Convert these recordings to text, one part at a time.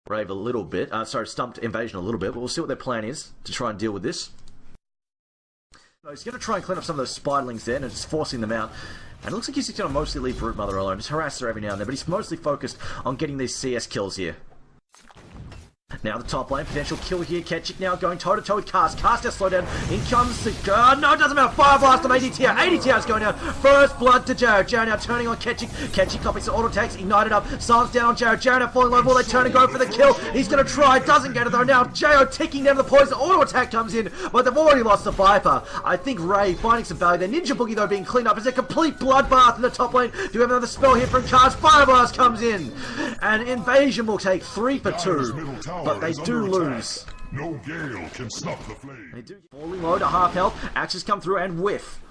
Rave a little bit. Stumped Invasion a little bit, but we'll see what their plan is to try and deal with this. He's going to try and clean up some of those spiderlings there, and it's forcing them out. And it looks like he's just going to mostly leave Broodmother alone, just harass her every now and then, but he's mostly focused on getting these CS kills here. Now the top lane, potential kill here. Ketchik now going toe-to-toe with Cast. Cast has slowed down. In comes the guard. No, it doesn't matter. Fire blast on ADTR. ADTR is going down. First blood to Jarrow. Jarrow now turning on Ketchik. Ketchik copies the auto attacks. Ignited up. Silence down on Jarrow. Jarrow now falling low. Will they turn and go for the kill? He's going to try. Doesn't get it though. Now Jarrow ticking down the poison. Auto attack comes in, but they've already lost the Viper. I think Ray finding some value there. Ninja Boogie though being cleaned up. Is a complete bloodbath in the top lane. Do we have another spell here from Cast? Fire blast comes in. And Invasion will take 3 for 2. But they do lose. No gale can stop the flame. They do falling low to half health. Axes come through and whiff.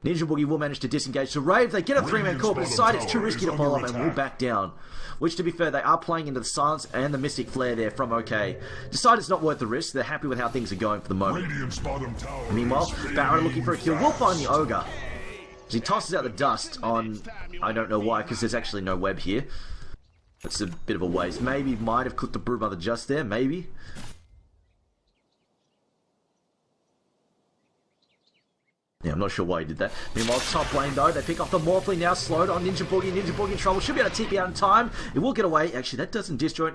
Ninja Boogie will manage to disengage. So Rave, they get a 3-man call, but decide it's too risky to follow up and will back down. Which, to be fair, they are playing into the silence and the Mystic Flare there from OK. Decide it's not worth the risk. They're happy with how things are going for the moment. Meanwhile, Baron looking for a kill. Will find the Ogre. As he tosses out the dust on... I don't know why, because there's actually no web here. That's a bit of a waste. Maybe might have cooked the Broodmother just there. Maybe. Yeah, I'm not sure why he did that. Meanwhile, top lane though, they pick off the Morphling now, slowed on Ninja Boogie. Ninja Boogie in trouble. Should be able to TP out in time. It will get away. Actually, that doesn't destroy it.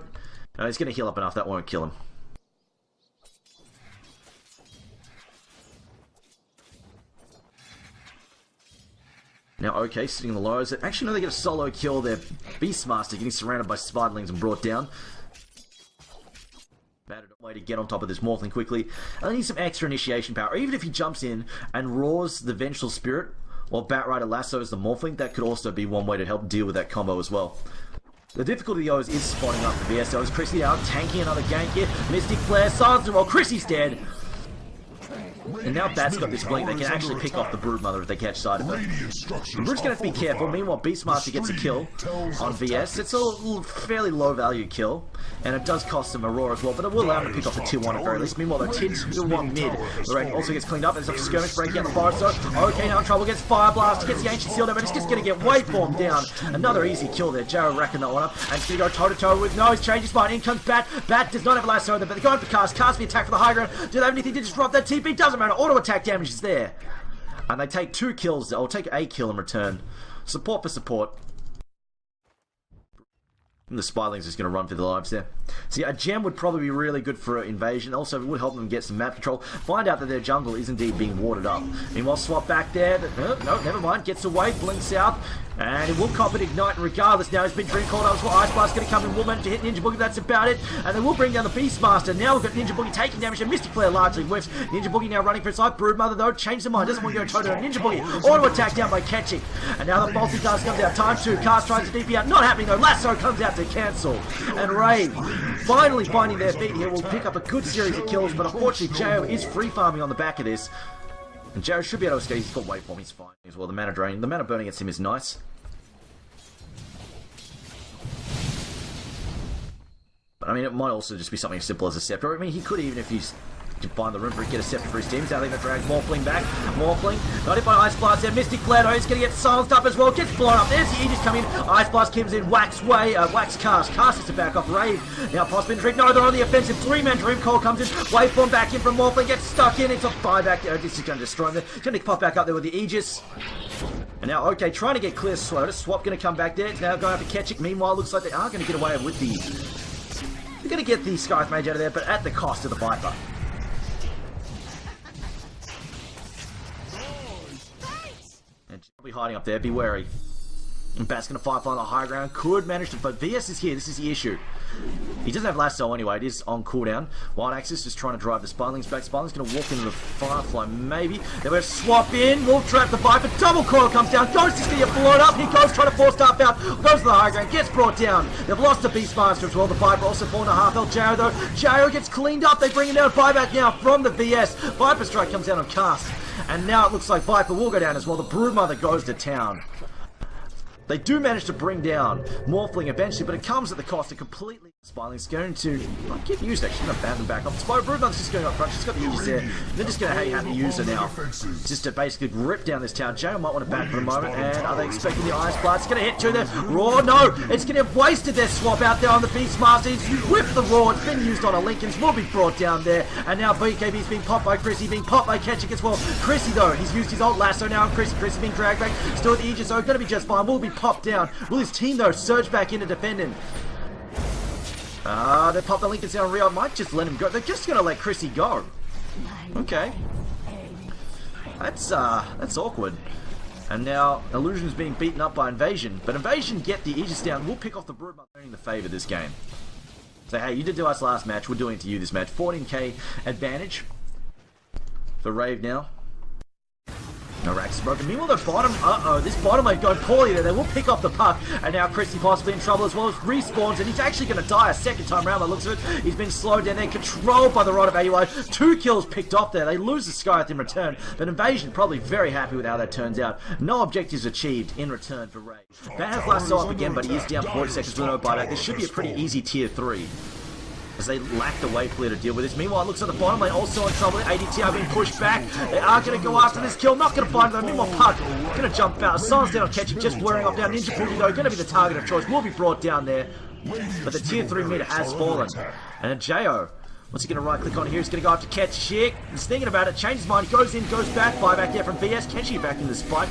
No, he's going to heal up enough. That won't kill him. Now, OK, sitting in the lows. Actually, no, they get a solo kill there. Beastmaster getting surrounded by spiderlings and brought down. Bad way to get on top of this Morphling quickly. And they need some extra initiation power. Even if he jumps in and roars the Vengeful Spirit, while Batrider lassos the Morphling, that could also be one way to help deal with that combo as well. The difficulty though is spawning up the VSOs. Chrissy out, tanking another gank here. Mystic Flare, silencer, while Chrissy's dead. And now Bat's got this blink, they can actually pick off the Broodmother if they catch sight of it. The Brood's going to have to be careful. Meanwhile, Beastmaster gets a kill on VS. It's a fairly low value kill, and it does cost him a roar as well, but it will allow him to pick off a tier 1 at very least. Meanwhile, the tier 1 mid, Lorraine also gets cleaned up. There's a skirmish breaking out the forest, so OK now in trouble, gets Fire Blast, gets the Ancient Seal down, but he's just going to get Waveform down. Another easy kill there. Jarrow racking that one up, and he's going to go toe-to-toe with, no, he's changed his mind. In comes Bat. Bat does not have a lasso there, but they're going for Cast. Cast the attack for the high ground. Do they have anything to disrupt that TP? Doesn't matter. Auto attack damage is there. And they take 2 kills. I'll take a kill in return. Support for support. And the Spirelings is going to run for their lives there. See, a gem would probably be really good for Invasion. Also, it would help them get some map control. Find out that their jungle is indeed being warded up. Meanwhile, swap back there. No, never mind. Gets away, blinks out. And it will cop it, ignite regardless. Now it's been Dream called up as well. Ice Blast going to come in. Will manage to hit Ninja Boogie. That's about it. And they will bring down the Beastmaster. Now we've got Ninja Boogie taking damage. And Mystic Flare largely whiffs. Ninja Boogie now running for his life. Broodmother, though, changed their mind. Doesn't want to go toe-to-toe. Ninja Boogie auto attack down by Ketchik. And now the multitask comes out. Time 2. Cast tries to DP out. Not happening, though. Lasso comes out to cancel. And Ray finally finding their feet here will pick up a good series of kills, but unfortunately Jarrow is free farming on the back of this. And Jarrow should be able to escape. He's got waveform, he's fine as well. The mana drain, the mana burn against him is nice. But I mean, it might also just be something as simple as a scepter. I mean, he could, even if he's to find the room for it, get a scepter for his team. Now they're going to drag Morphling back. Morphling, got hit by Ice Blast there. Mystic Flare, he's going to get silenced up as well. Gets blown up. There's the Aegis coming in. Ice Blast comes in. Wax Cast. Cast is to back off Rave. Now Pospin Trick. No, they're on the offensive. 3-man Dream Call comes in. Waveform back in from Morphling. Gets stuck in. It's a 5 back there. This is going to destroy him. They're going to pop back up there with the Aegis. And now, OK, trying to get clear Sword. Swap going to come back there. It's now going after Ketchik. Meanwhile, looks like they are going to get away with the... They're going to get the Scythe Mage out of there, but at the cost of the Viper. And she's probably hiding up there. Be wary. And Bat's going to Firefly on the high ground. Could manage to... But VS is here. This is the issue. He doesn't have lasso anyway. It is on cooldown. Wild Axis just trying to drive the Spirelings back. Spirelings going to walk into the Firefly, maybe. They're going to swap in. Wolf trap the Viper. Double coil comes down. Ghost is going to get blown up. He goes trying to force staff out. Goes to the high ground. Gets brought down. They've lost the Beastmaster as well. The Viper also falling to half health. Jarrow though. Jarrow gets cleaned up. They bring him down. Buyback now from the VS. Viper Strike comes down on Cast. And now it looks like Viper will go down as well. The Broodmother goes to town. They do manage to bring down Morphling eventually, but it comes at the cost of completely... Spiling's going to not get used actually, going to ban them back off. Bruno's just going up front, she's got the Aegis there. They're just going to have to use her now. Just to basically rip down this tower. Jail might want to back for the moment, and are they expecting the Ice Blast? It's going to hit to there. Raw, no! It's going to have wasted their swap out there on the Beastmaster. He's whipped the Raw, it's been used on a Lincoln's, will be brought down there. And now BKB's being popped by Chrissy, being popped by Ketchik as well. Chrissy though, he's used his ult lasso now on Chrissy. Chrissy being dragged back, still at the Aegis, so going to be just fine. Will be popped down. Will his team though surge back in to defend him? They popped the Lincoln down. Rio might just let him go. They're just gonna let Chrissy go. Okay. That's awkward. And now Illusion's being beaten up by Invasion. But Invasion get the Aegis down. We'll pick off the Brood by earning the favour this game. So hey, you did to us last match. We're doing it to you this match. 14k advantage for Rave now. No racks broken. Meanwhile, the bottom, this bottom lane going poorly there. They will pick up the puck, and now Chrissy possibly in trouble as well as respawns, and he's actually going to die a second time around by the looks of it. He's been slowed down there, controlled by the Rod of AUI. 2 kills picked off there. They lose the Skyeth in return, but Invasion probably very happy with how that turns out. No objectives achieved in return for Ray. Ban has lasso up again, but he is down 40 seconds with no buyback. This should be a pretty easy tier 3. As they lack the wave clear to deal with this. Meanwhile, it looks like the bottom lane also in trouble. ADT are being pushed back. They are going to go after this kill. Not going to find them. Meanwhile, Puck going to jump out. Silence down on Ketchik, just blurring off down. Ninja Boogie, though, going to be the target of choice. Will be brought down there. But the tier 3 mid has fallen. And Jo, what's he going to right click on here? He's going to go after Ketchik. He's thinking about it. Changes his mind. Goes in, goes back. Buyback there from VS. Ketchik back in the spike.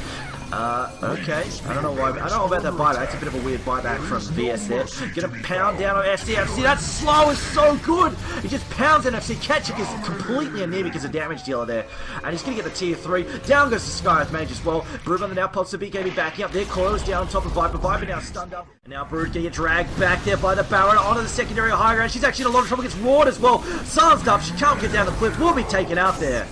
Okay. I don't know why. I don't know about that buyback. It's a bit of a weird buyback from VS there. Gonna pound down on FC. That slow is so good. He just pounds NFC. Ketchik is completely anemic as a damage dealer there. And he's gonna get the tier 3. Down goes the Skyeth Mage as well. Brood on the now pops the BKB backing up there. Coil is down on top of Viper. Viper now stunned up. And now Brood gonna get dragged back there by the Baron onto the secondary high ground. She's actually in a lot of trouble against Ward as well. Silenced up. She can't get down the cliff. Will be taken out there.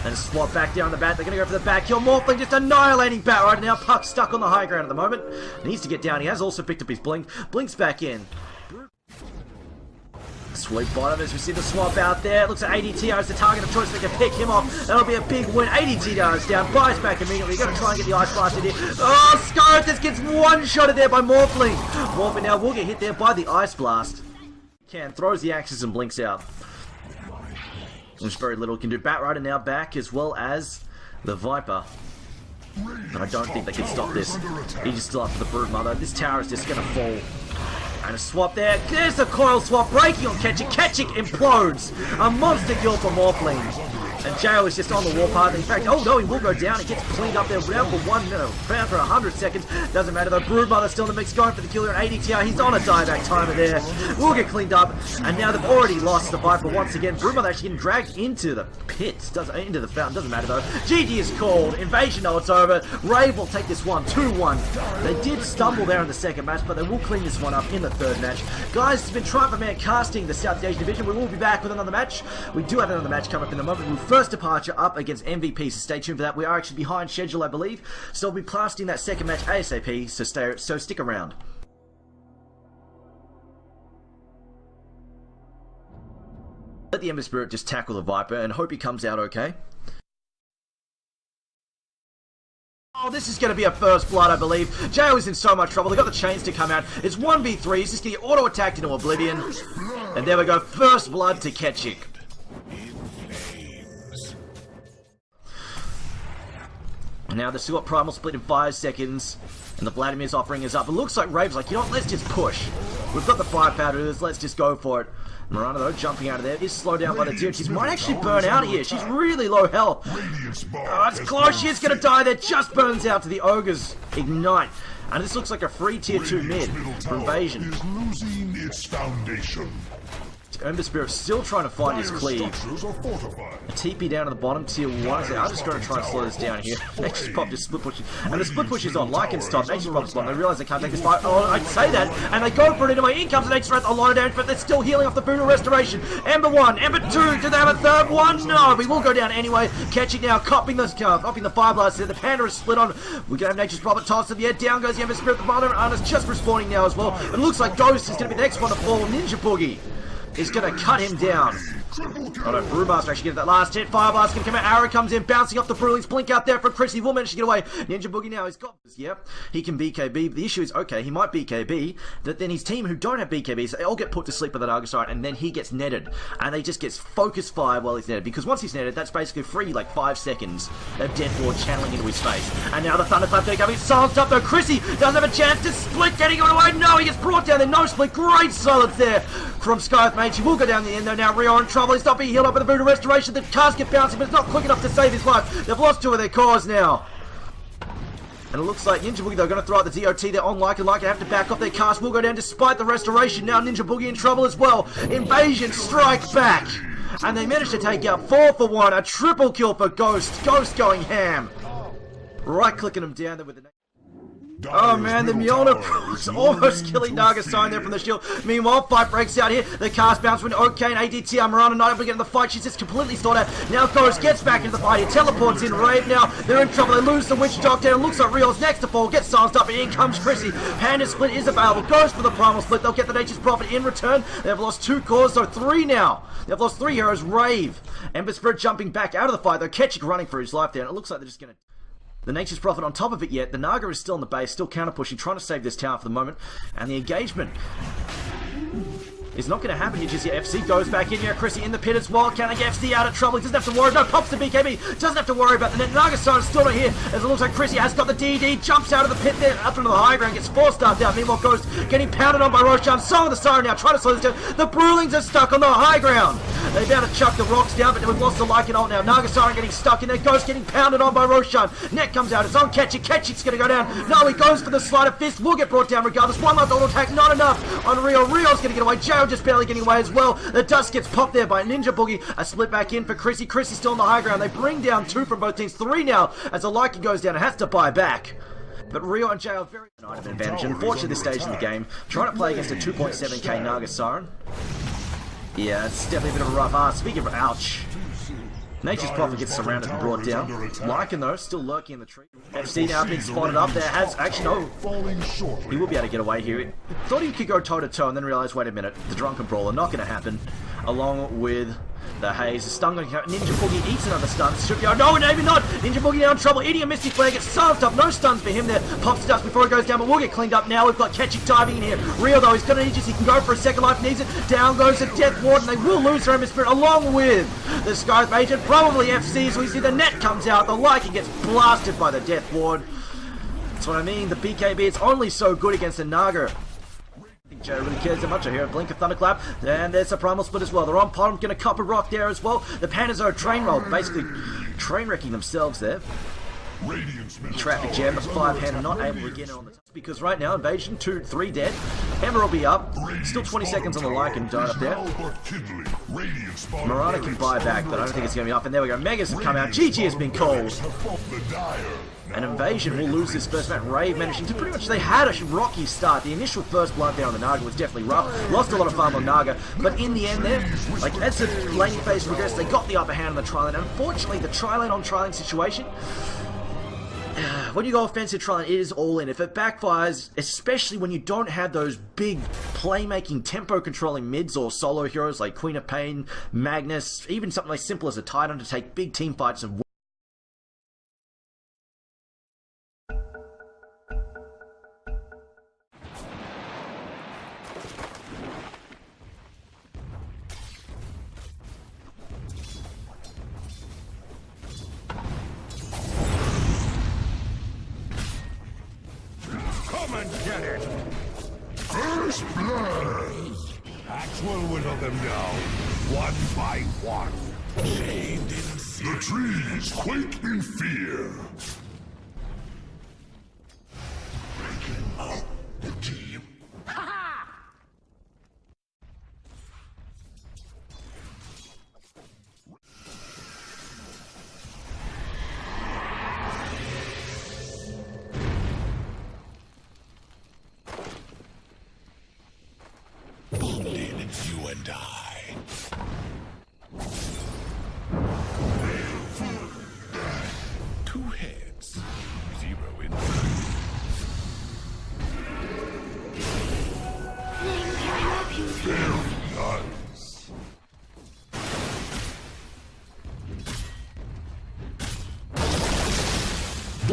And swap back down the bat. They're going to go for the back kill. Morphling just annihilating Bat right now. Puck's stuck on the high ground at the moment. Needs to get down. He has also picked up his blink. Blinks back in. Sweet bottom as we see the swap out there. It looks like ADT is the target of choice. They can pick him off. That'll be a big win. ADT is down. Buys back immediately. Going to try and get the Ice Blast in here. Oh, Skyeth just gets one-shotted there by Morphling. Morphling now will get hit there by the Ice Blast. Throws the axes and blinks out. There's very little can do. Batrider now back, as well as the Viper. But I don't think they can stop this. He's just still up for the Brood Mother. This tower is just going to fall. And a swap there. There's the coil swap breaking on Ketchik. Ketchik implodes. A monster kill for Morphling. And Jo is just on the warpath. In fact, oh no, he will go down. He gets cleaned up there round for 1 minute. Found for 100 seconds. Doesn't matter though. Brood Mother still in the mix, going for the killer. And ADTR, he's on a dieback timer there. Will get cleaned up. And now they've already lost the Viper once again. Brood Mother actually getting dragged into the pit. Into the fountain. Doesn't matter though. GG is called. Invasion, though, it's over. Rave will take this one 2-1. They did stumble there in the second match, but they will clean this one up in the third match. Guys, it's been Triumph Man casting the South Asian Division. We will be back with another match. We do have another match coming up in the moment. First departure up against MVP, so stay tuned for that. We are actually behind schedule, I believe, so we'll be casting that second match ASAP, so stick around. Let the Ember Spirit just tackle the Viper and hope he comes out okay. Oh, this is going to be a first blood, I believe. Jo is in so much trouble. They got the chains to come out. It's 1v3. He's just going to get auto-attacked into oblivion. And there we go. First blood to Ketchik. Now they've still got Primal Split in 5 seconds. And the Vladimir's offering is up. It looks like Rave's like, you know what, let's just push. We've got the firepower to do this, let's just go for it. Miranda, though, jumping out of there, is slowed down by the tier. She might actually burn out here. She's really low health. Oh, it's close. She is going to die there. Just burns out to the Ogre's Ignite. And this looks like a free tier 2 mid for Invasion. Ember Spirit still trying to find his cleave. A TP down to the bottom, tier 1. I'm just going to try and slow this down here. They just popped his split push. And the split push is on. Lycan's top. They just popped his bottom. They realise they can't take this fight. Oh, I'd say that. And they go for it anyway. In comes an H-Strength. A lot of damage, but they're still healing off the Voodoo Restoration. Ember 1. Ember 2. Do they have a third one? No. We will go down anyway. Ketchik now. Copping the Fire Blast there. The Panda is split on. We're going to have Nature's Prophet toss to the air. Down goes the Ember Spirit. The bottom. Arna's just respawning now as well. It looks like Ghost is going to be the next one to fall. Ninja Boogie is going to cut him down. Oh no, Brewmaster actually gets that last hit. Fire Blast can come out. Arrow comes in, bouncing off the Brewlings. Blink out there from Chris. He will manage to get away. Ninja Boogie now, he's got this. Yep, he can BKB. But the issue is, okay, he might BKB, that then his team who don't have BKBs, they all get put to sleep by the Naga Siren, and then he gets netted. And they just gets focus fire while he's netted. Because once he's netted, that's basically free, like 5 seconds of Death Ward channeling into his face. And now the Thunderclap there coming. Silenced up though. Chrissy doesn't have a chance to split, getting on away. No, he gets brought down there. No split. Great silence there from Skyth Mage. He will go down the end though. Now Rio in trouble. He's not being healed up with the Voodoo Restoration. The casket bouncing, but it's not quick enough to save his life. They've lost 2 of their cores now. And it looks like Ninja Boogie, they're going to throw out the DOT there on Lycan. Lycan have to back off. Their cast will go down despite the restoration. Now Ninja Boogie in trouble as well. Invasion strike back. And they managed to take out 4 for 1. A triple kill for Ghost. Ghost going ham. Right clicking him down there with the... Oh man, the Mjolnir is almost killing Naga Siren there from the shield. Meanwhile, fight breaks out here. The cast bounce when OK and ADT Marana not able to get in the fight. She's just completely stalled out. Now Ghost gets back into the fight. He teleports in. Rave now. They're in trouble. They lose the Witch Doctor. It looks like Rio's next to fall. Gets silenced up. And in comes Chrissy. Panda Split is available. Goes for the Primal Split. They'll get the Nature's Prophet in return. They've lost 2 cores, so 3 now. They've lost 3 heroes. Rave. Ember Spirit jumping back out of the fight. Though Ketchik running for his life there. And it looks like they're just going to... The Nature's Prophet on top of it yet. The Naga is still in the base, still counter pushing, trying to save this tower for the moment. And the engagement is not going to happen here just yet. FC goes back in here. Chrissy in the pit as well. Can they get FC out of trouble? He doesn't have to worry. No, pops the BKB. Doesn't have to worry about the net. Naga Siren's still not here. As it looks like Chrissy has got the DD. Jumps out of the pit there. Up into the high ground. Gets 4-star down. Meanwhile, Ghost getting pounded on by Roshan. Song of the Siren now. Trying to slow this down. The Brewlings are stuck on the high ground. They're about to chuck the rocks down, but we've lost the Lycan ult now. Naga Siren getting stuck in there. Ghost getting pounded on by Roshan. Net comes out. It's on Ketchik. Ketchik's going to go down. No, he goes for the Sleight of Fist. Will get brought down regardless. One last auto attack. Not enough on Rio. Rio's going to get away. Jail just barely getting away as well. The dust gets popped there by Ninja Boogie. A split back in for Chrissy. Chrissy's still on the high ground. They bring down 2 from both teams. 3 now as the Lycan goes down and has to buy back. But Rio and Jay are very an item advantage. Unfortunately, this stage in the game, trying to play against a 2.7k Naga Siren. Yeah, it's definitely a bit of a rough. Speaking of ouch. Nature's Prophet gets surrounded and brought down. Lycan though, still lurking in the tree. FC now being spotted up there. Has actually no. He will be able to get away here. Thought he could go toe to toe and then realised, wait a minute, the Drunken Brawler not going to happen. Along with the Haze, the stun going to Ninja Boogie eats another stun. Should go. No, maybe not. Ninja Boogie now in trouble. Eating a Misty Flare gets silenced up. No stuns for him there. Pops dust before it goes down, but we'll get cleaned up now. We've got Ketchik diving in here. Rio though, he's got an Aegis. He can go for a second life. Needs it. Down goes the Death Ward, and they will lose their Ember Spirit along with the Skyth Mage and probably FC. So we see the net comes out. The Lycan gets blasted by the Death Ward. That's what I mean. The BKB is only so good against the Naga. Jay really cares that much. I hear a blink of Thunderclap, and there's a Primal Split as well. They're on bottom, going to cop a rock there as well. The Pandas are a train roll, basically train wrecking themselves there. Traffic jam, but 5-hand not able to get on the because right now Invasion 2-3 dead. Ember will be up. Still 20 seconds on the Lycan died up there. Marana can buy back, but I don't think it's going to be up. And there we go. Megas have come out. GG has been called. And Invasion will lose this first match. Rave managing to pretty much, they had a rocky start. The initial first blood there on the Naga was definitely rough. Lost a lot of farm on Naga, but in the end there, like as the laning phase progressed, they got the upper hand on the tri-lane. Unfortunately, the tri-lane on tri-lane situation, when you go offensive tri-lane, it is all in. If it backfires, especially when you don't have those big playmaking, tempo-controlling mids or solo heroes like Queen of Pain, Magnus, even something like simple as a Titan to take big team fights and Get it! First blood! Axe will whittle them down, one by one. Chained in fear. The trees quake in fear. Breaking up the team. You and I. Two heads, 0 inside. Very nice.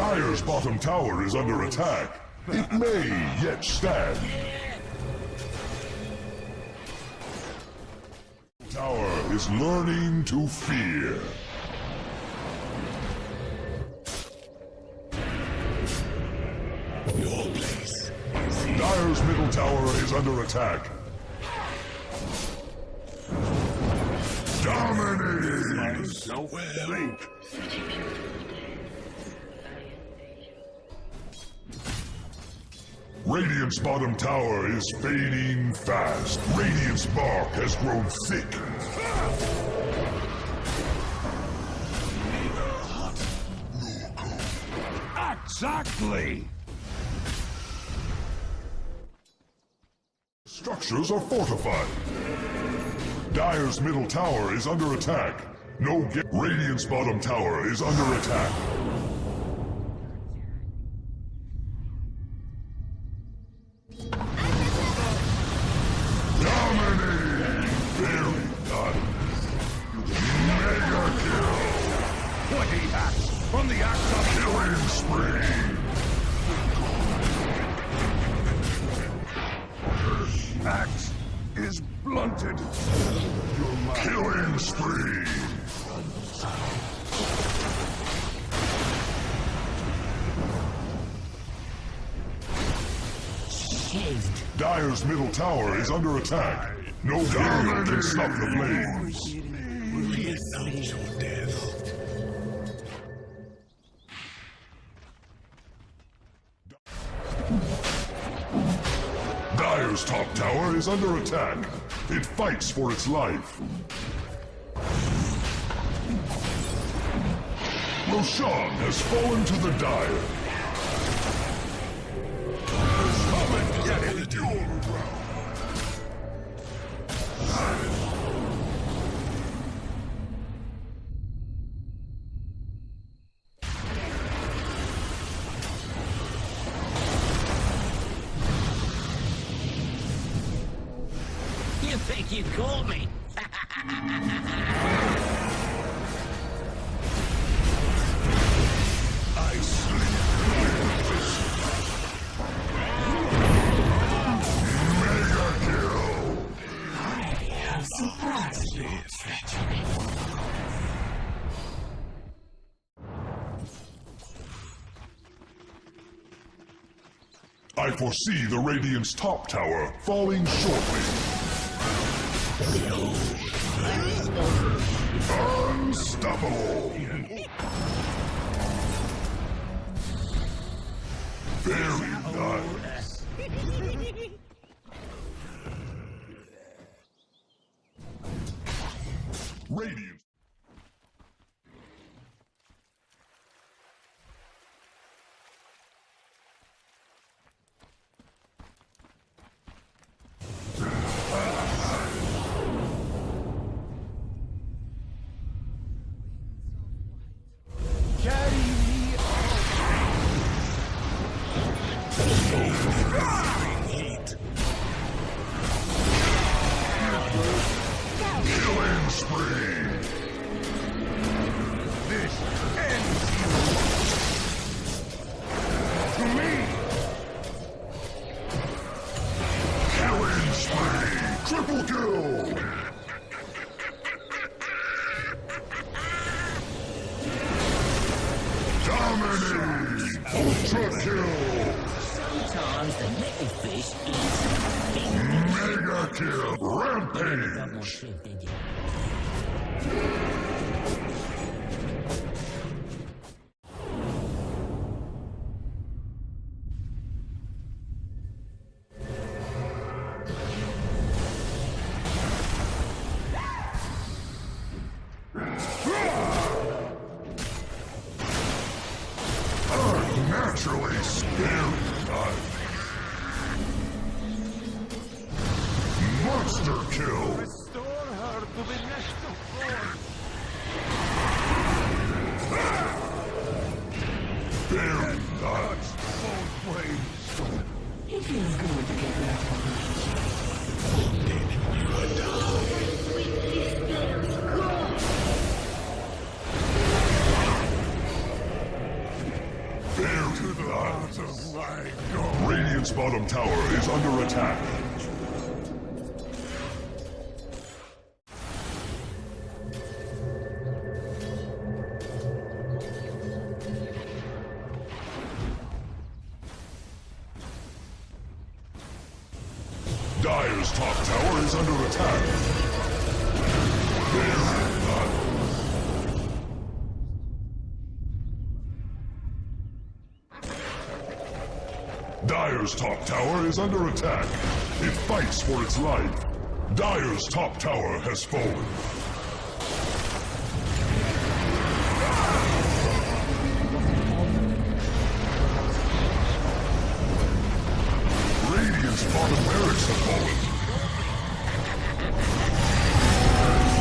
Dire's bottom tower is under attack. It may yet stand. Tower is learning to fear. Your place. Dire's middle tower is under attack. Dominating! So well. Radiant's bottom tower is fading fast. Radiant's bark has grown thick. Exactly! Structures are fortified. Dire's middle tower is under attack. Radiant's bottom tower is under attack. Dominating! Very nice. Mega kill! 20 hacks from the axe of Killing spree! axe is blunted. Killing spree! Dire's middle tower is under attack. No barrier can stop the flames. Announce your death. Dire's top tower is under attack. It fights for its life. Roshan has fallen to the Dire. Come and get it, duel You think you called me? I sleep. Mega kill. I have surprised you. I foresee the Radiant's top tower falling shortly. Unstoppable! Very nice. Radiant. Killing spree! This ends you. To me! Killing spree! Triple kill! Dominating! Ultra kill! Sometimes the little fish eats the Mega kill! big. Got more Rampage! shit than you. Naturally scary knife. Monster kill! Restore her to the national form. Very nice. Both ways. It feels good to get back on top tower is under attack. Dire's top tower is under attack. Dire's top tower is under attack. It fights for its life. Dire's top tower has fallen. Radiant's bottom barracks have fallen.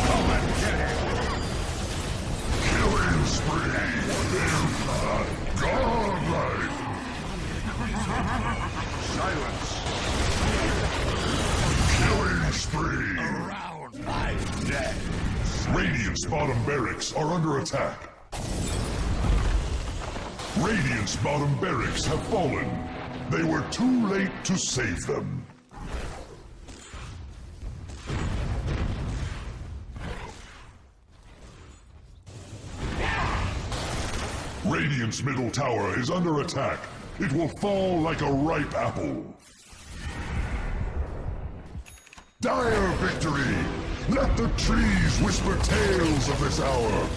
Come and get it! Killing spree! Godlike! Silence! Killing spree! Around my dead! Radiant's bottom barracks are under attack. Radiant's bottom barracks have fallen. They were too late to save them. Radiant's middle tower is under attack. It will fall like a ripe apple. Dire victory! Let the trees whisper tales of this hour.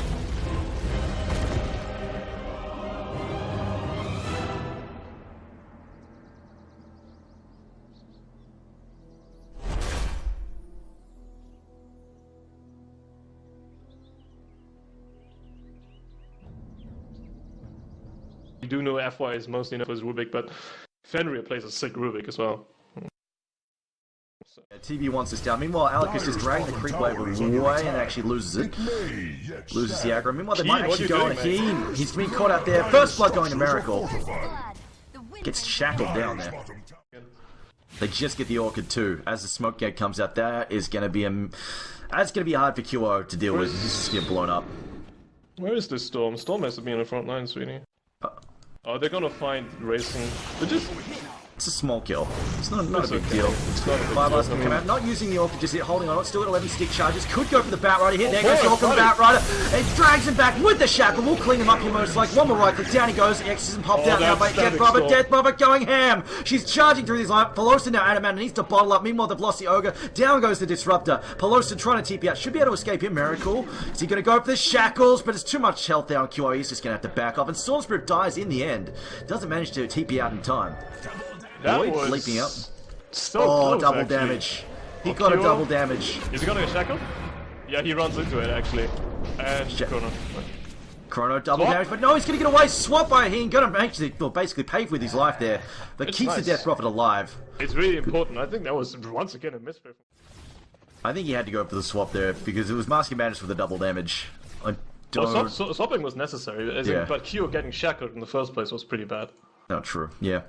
You do know FY is mostly known as Rubik, but Fenrir plays a sick Rubik as well. TV wants this down. Meanwhile, Alec is dragging the creep wave away and actually loses it. Loses the aggro. Meanwhile, they might actually go on Heem. He's being caught out there. First blood going to Miracle. Gets shackled down there. They just get the Orchid too. As the smoke gate comes out, that is going to be that's going to be hard for QO to deal with. He's just get blown up. Where is this Storm? Storm has to be in the front line, sweetie. Oh, they're gonna find racing. It's a small kill. It's not a big okay. deal. It's not a big Five deal. last can come out. Not using the Orchid, just holding on. Still at 11 stick charges. Could go for the Batrider here. There goes the Orchid Batrider. It drags him back with the shackle. We'll clean him up here most like. One more right click. Down he goes. The X isn't popped out now by Death Brother. Death Brother going ham. She's charging through this line. Pelosa now Adamant needs to bottle up. Meanwhile, they've lost the Ogre. Down goes the Disruptor. Pelosa trying to TP out. Should be able to escape him. Miracle. Is he going to go for the shackles? But it's too much health there on QO. He's just going to have to back off. And Storm Spirit dies in the end. Doesn't manage to TP out in time. That Boyd was leaping up. So Oh, close, double actually. damage. He got a double damage. Is he gonna get shackled? Yeah, he runs into it actually. And Chrono. Chrono double Swap. damage, but no, he's gonna get away. Swap by Heen. Gonna actually, well, basically pave with his life there, but It's keeps nice. the Death Prophet alive. It's really important. I think that was once again a misfit. I think he had to go for the swap there because it was Masking Madness with the double damage. I don't. Well, swapping was necessary, as Yeah. in, but Kyo getting shackled in the first place was pretty bad. Not true. Yeah,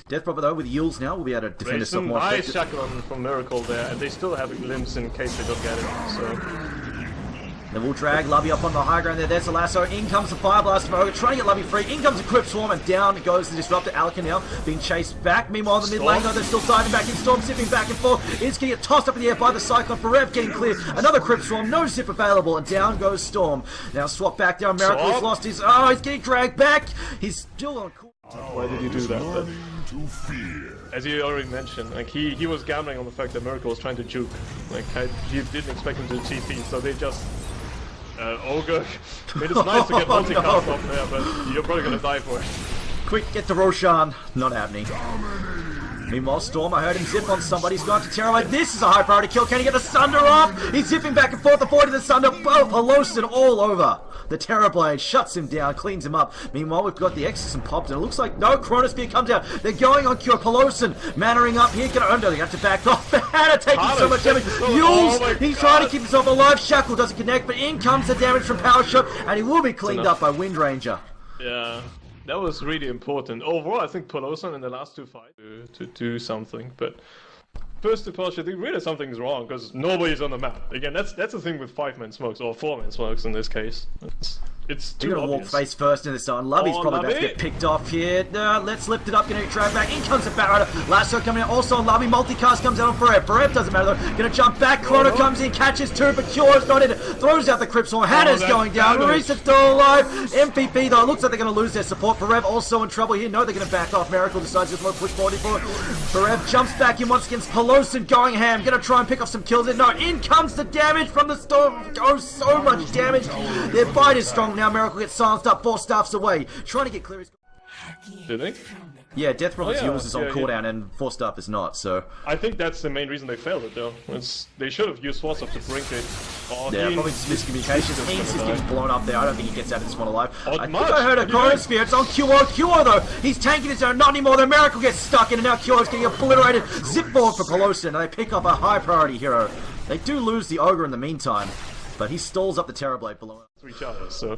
Death Prophet though with Yules now will be able to defend himself Racing, more nice effectively. shackle from Miracle there, and they still have limbs in case they don't get it. So Then we'll drag Lubby up on the high ground there. There's the lasso. In comes the Fire Blast from Ogre, trying to get Lubby free. In comes the Crypt Swarm, and down goes the Disruptor. Alaka now being chased back. Meanwhile, the mid lane, though, they're still diving back in. Storm zipping back and forth. It's going to get tossed up in the air by the Cyclone. Forever getting clear. Another Crypt Swarm. No zip available, and down goes Storm. Now swap back down. Miracle has lost his... Oh, he's getting dragged back. He's still on... why did you do that? But To fear. as you already mentioned, like he was gambling on the fact that Miracle was trying to juke. Like he didn't expect him to TP, so they just Ogre. I mean, it's nice to get multicast off there, but you're probably gonna die for it. Quick, get to Roshan. Not happening. Meanwhile, Storm, I heard him zip on somebody. He's going to Terrorlight. This is a high priority kill. Can he get the Sunder off? He's zipping back and forth, avoiding the Sunder. Both Pelosin all over. The Terrorblade shuts him down, cleans him up. Meanwhile, we've got the Exorcism popped, and it looks like no Chronosphere comes out. They're going on Cure. Pelosin mannering up here. Gonna they have to back off. Hannah taking so much damage. Yules, he's trying to keep himself alive. Shackle doesn't connect, but in comes the damage from Power Shot, and he will be cleaned up by Wind Ranger. Yeah, that was really important. Overall, I think Pelosin in the last two fights to do something, but first to Porsche, I think really something's wrong because nobody's on the map. Again, that's the thing with 5-man smokes or 4-man smokes in this case. It's You're too gonna walk obvious. face first in this zone. Lubby's Oh, probably about to Lubby. get picked off here. Let's lift it up, gonna get dragged back. In comes the Batrider. Lasso coming out also on Lubby. Multicast comes out on Forev. Forev doesn't matter though. Gonna jump back. Chrono comes in, catches two, but Cure's not in it. Throws out the Cripstorm. Hannah's that going down. damage. Maurice's still alive. MVP though, it looks like they're gonna lose their support. Forev also in trouble here. No, they're gonna back off. Miracle decides to push 44. Forev jumps back in once against Pelosin going ham. Gonna try and pick off some kills. No, in comes the damage from the Storm. Oh, so much damage. Their fight is strong now. Miracle gets silenced up. 4 staffs away. Trying to get clear. Did they? Yeah, Death Promise yeah, Yules is on yeah, cooldown and 4 staff is not, so. I think that's the main reason they failed it, though. They should have used Swords Up to brink it. Oh, Yeah, Heen- probably just miscommunication. He's just getting blown up there. I don't think he gets out of this one alive. Oh, I think March, I heard a what are you doing? Chronosphere. It's on QO though. He's tanking his own. Not anymore. The Miracle gets stuck in, and now QO's getting obliterated. Zip forward for Pelosin, and they pick up a high priority hero. They do lose the Ogre in the meantime, but he stalls up the Terrorblade below him. to each other, so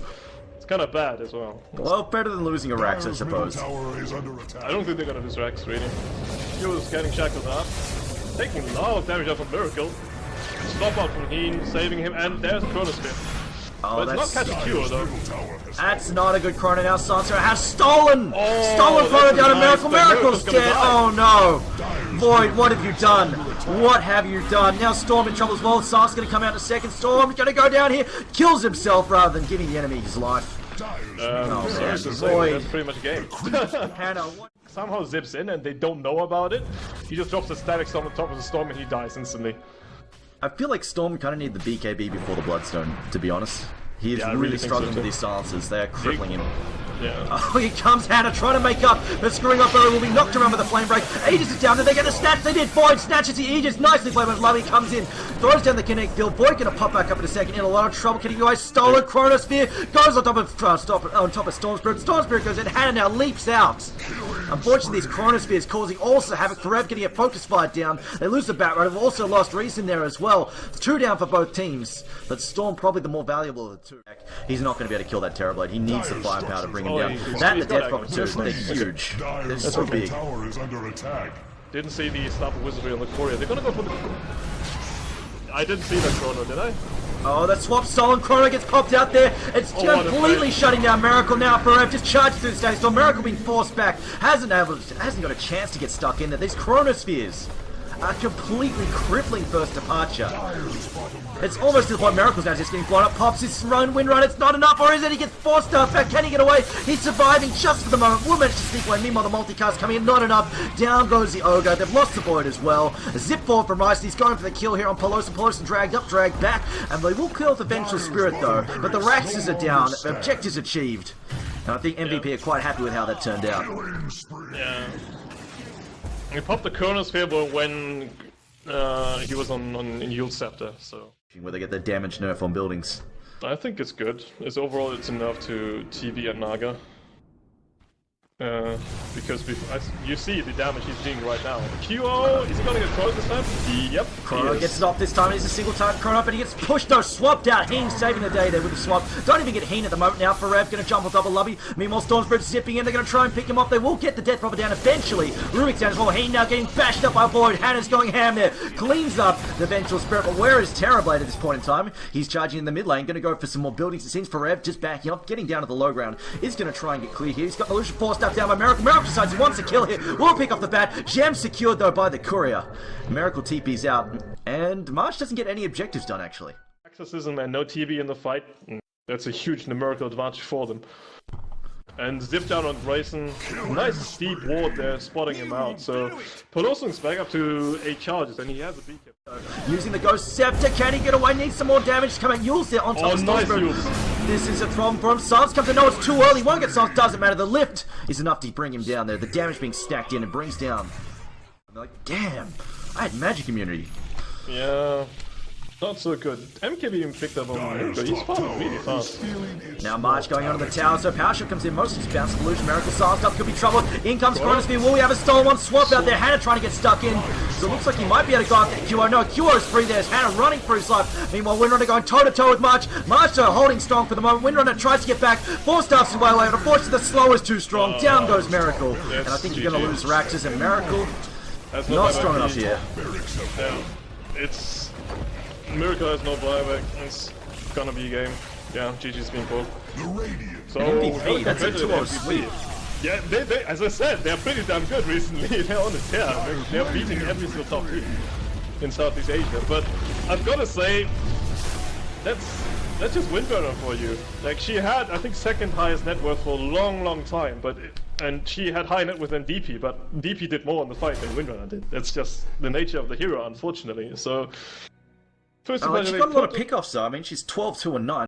it's kind of bad as well. Well, better than losing a Rax, I Dire's middle suppose. tower is under attack. I don't think they're gonna lose Rex, really. He was getting shackled up, taking a lot of damage out from Miracle. Stop out from Heen, saving him, and there's a Chronosphere. Oh, But it's not catching Cure, though. Middle tower has That's not a good Chrono now. Sansa has stolen! Oh, Stolen Chrono that's down to nice, Miracle. but Miracle's Miracle's gonna dead. die. Oh no! Void, what have you done? What have you done? Now Storm in trouble as well. Sansa's gonna come out in a second. Storm's gonna go down here, kills himself rather than giving the enemy his life. Dire's Sorry to say, Void. that's pretty much a game. Hannah, what? Somehow zips in and they don't know about it. He just drops a static storm on top of the storm and he dies instantly. I feel like Storm kind of need the BKB before the Bloodstone, to be honest. He is Yeah, I really really think so struggling too. with these silences. They are crippling him. Yeah. Oh, here comes Hannah trying to make up, but screwing up early will be knocked around with a flame break. Aegis is down there, they get the snatch, they did. Void snatches the Aegis, nicely played when Lovey comes in, throws down the Connect field. Void gonna pop back up in a second, in a lot of trouble. Can he go? Stolen Chronosphere, goes on top of Storm Spirit. Storm Spirit goes in, Hannah now leaps out. Unfortunately, these Chronospheres causing also havoc. Forever getting a focus fight down. They lose the Batrider. They've also lost Reese in there as well. 2 down for both teams, but Storm probably the more valuable of the 2. He's not going to be able to kill that Terrorblade. He needs the firepower to bring him Oh, down. he's That and the got Death Prophet too. accuracy. They're huge. They're Dire's so second big. tower is under attack. Didn't see the Staff of Wizardry on the Courier. They're gonna go for the... I didn't see that Chrono, did I? Oh, that swap stolen Chrono gets popped out there. It's Oh, what a completely play. shutting down Miracle now. Forever just charges through the stage. So Miracle being forced back. Hasn't got a chance to get stuck in there. These Chronospheres are completely crippling first departure. It's almost to the point Miracle's now just getting blown up. Pops his wind run. It's not enough, or is it? He gets forced up back. Can he get away? He's surviving just for the moment. Will manage to sneak away. Meanwhile, the multicast coming in. Not enough. Down goes the Ogre. They've lost the Void as well. A zip forward from Rice. He's going for the kill here on Pelosin. Pelosin dragged up, dragged back. And they will kill the Vengeful Spirit though. But the Raxes are down. Objectives achieved. And I think MVP are quite happy with how that turned out. Yeah. He popped the Chronosphere when he was in Yule's Scepter, so... Where they get their damage nerf on buildings. I think it's good. Overall it's enough to TV and Naga. Because you see the damage he's doing right now. QO, is he gonna get close this time? Yep. Chrono he is. gets it off this time. He's a single target Chrono, but he gets pushed though, swapped out. Heen saving the day there with the swap. Don't even get Heen at the moment now. Forev gonna jump on top of Lubby. Meanwhile, Stormsbridge zipping in. They're gonna try and pick him up. They will get the Death Prophet down eventually. Rubik's down as well. Heen now getting bashed up by Void. Hannah's going ham there. Cleans up the Vengeful Spirit. But where is Terrorblade at this point in time? He's charging in the mid lane. Gonna go for some more buildings. It seems Forev just backing up, getting down to the low ground. Is gonna try and get clear here. He's got Illusion forced up down by Miracle. Miracle decides he wants a kill here. Will pick off the bat. Gem secured though by the Courier. Miracle TP's out. And March doesn't get any objectives done actually. Accessism and no TV in the fight. That's a huge numerical advantage for them. And zip down on Grayson. Nice steep ward there, spotting him out. So Pelosin's back up to 8 charges, and he has a beacon. Using the Ghost Scepter, can he get away? Needs some more damage to come out. Yule's there on top of nice Stormsbird. Yules. This is a problem from Sans. Comes to no, it's too early. Won't get Sans, doesn't matter. The lift is enough to bring him down there. The damage being stacked in and brings down. I'm like, damn, I had magic immunity. Yeah, not so good. MKB even picked up on him, but he's falling really fast. Now March going onto the tower, so Power Shot comes in. Most of his bounce Illusion Miracle. Sans up could be trouble. In comes Chronosphere. Will we have a stolen one? Swap out there. Hannah trying to get stuck in. So it looks like he might be able to go after QO. No, QO's free there. Hannah running for his life. Meanwhile, Windrunner going toe-to-toe with March. March though holding strong for the moment. Windrunner tries to get back. 4 staffs away later. Unfortunately, the slow is too strong. Down goes Miracle. And I think you're going to lose Raxus and Miracle. That's Not strong enough here. Yeah, it's... Miracle has no buyback. It's gonna be a game. Yeah, GG's been pulled. The Radiant. So, MVP, that's a competitive 2-0 sweep. Yeah, they, as I said, they're pretty damn good recently. They're on a tear. They're beating every single top team in Southeast Asia. But I've got to say, that's just Windrunner for you. Like, she had, I think, second highest net worth for a long time, and she had high net worth than DP, but DP did more in the fight than Windrunner did. That's just the nature of the hero, unfortunately. So, first of all, She's got a lot of pickoffs though. I mean, she's 12-2-9.